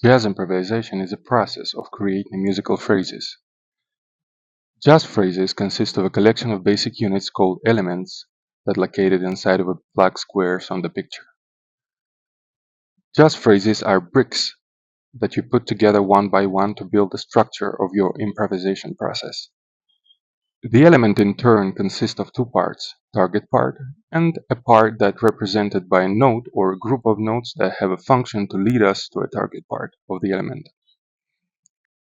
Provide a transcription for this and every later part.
Jazz improvisation is a process of creating musical phrases. Jazz phrases consist of a collection of basic units called elements that located inside of a black squares on the picture. Jazz phrases are bricks that you put together one by one to build the structure of your improvisation process. The element in turn consists of two parts, target part and a part that represented by a note or a group of notes that have a function to lead us to a target part of the element.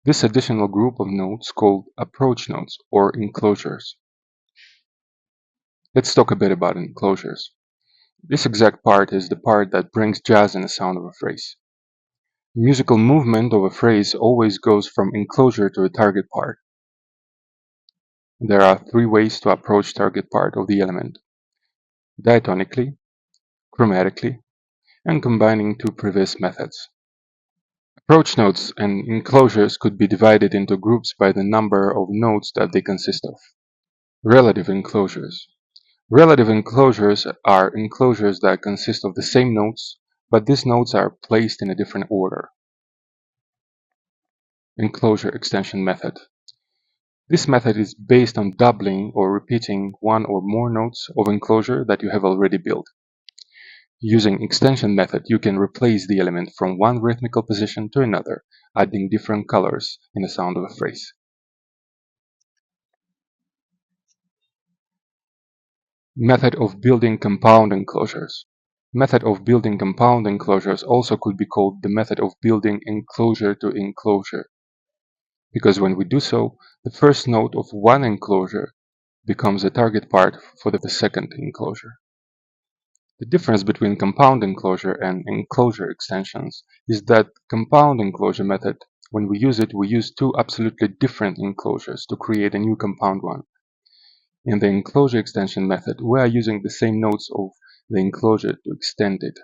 This additional group of notes called approach notes or enclosures. Let's talk a bit about enclosures. This exact part is the part that brings jazz in the sound of a phrase. Musical movement of a phrase always goes from enclosure to a target part. There are three ways to approach target part of the element: diatonically, chromatically, and combining two previous methods. Approach notes and enclosures could be divided into groups by the number of notes that they consist of. Relative enclosures. Relative enclosures are enclosures that consist of the same notes, but these notes are placed in a different order. Enclosure extension method. This method is based on doubling or repeating one or more notes of enclosure that you have already built. Using extension method, you can replace the element from one rhythmical position to another, adding different colors in the sound of a phrase. Method of building compound enclosures. Method of building compound enclosures also could be called the method of building enclosure to enclosure, because when we do so, the first note of one enclosure becomes a target part for the second enclosure. The difference between compound enclosure and enclosure extensions is that compound enclosure method, when we use two absolutely different enclosures to create a new compound one. In the enclosure extension method, we are using the same notes of the enclosure to extend it.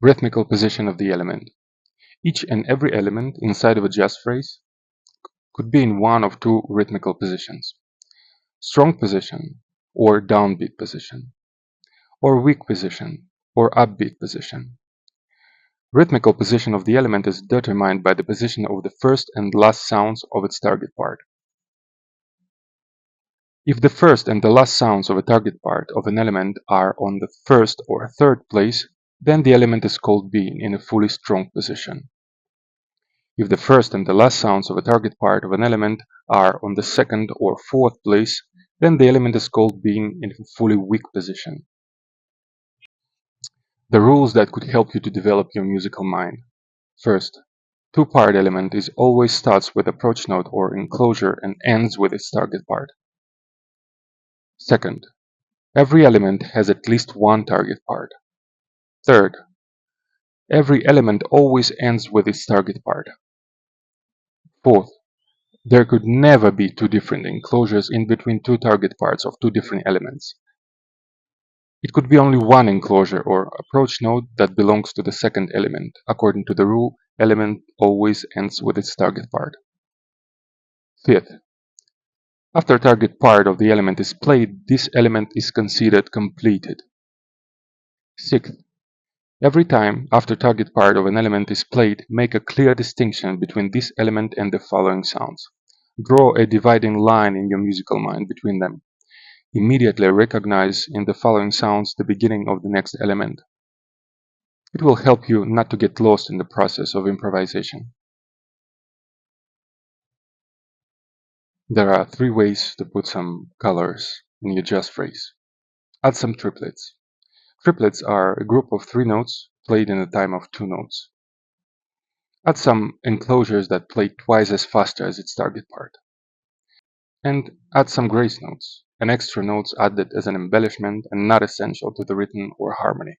Rhythmical position of the element. Each and every element inside of a jazz phrase could be in one of two rhythmical positions: strong position or downbeat position, or weak position or upbeat position. Rhythmical position of the element is determined by the position of the first and last sounds of its target part. If the first and the last sounds of a target part of an element are on the first or third place, then the element is called being in a fully strong position. If the first and the last sounds of a target part of an element are on the second or fourth place, then the element is called being in a fully weak position. The rules that could help you to develop your musical mind. First, two-part element is always starts with approach note or enclosure and ends with its target part. Second, every element has at least one target part. Third, every element always ends with its target part. Fourth, there could never be two different enclosures in between two target parts of two different elements. It could be only one enclosure or approach node that belongs to the second element. According to the rule, element always ends with its target part. Fifth, after target part of the element is played, this element is considered completed. Sixth, every time after target part of an element is played, make a clear distinction between this element and the following sounds. Draw a dividing line in your musical mind between them. Immediately recognize in the following sounds the beginning of the next element. It will help you not to get lost in the process of improvisation. There are three ways to put some colors in your jazz phrase. Add some triplets. Triplets are a group of three notes played in a time of two notes. Add some enclosures that play twice as fast as its target part. And add some grace notes, an extra notes added as an embellishment and not essential to the rhythm or harmony.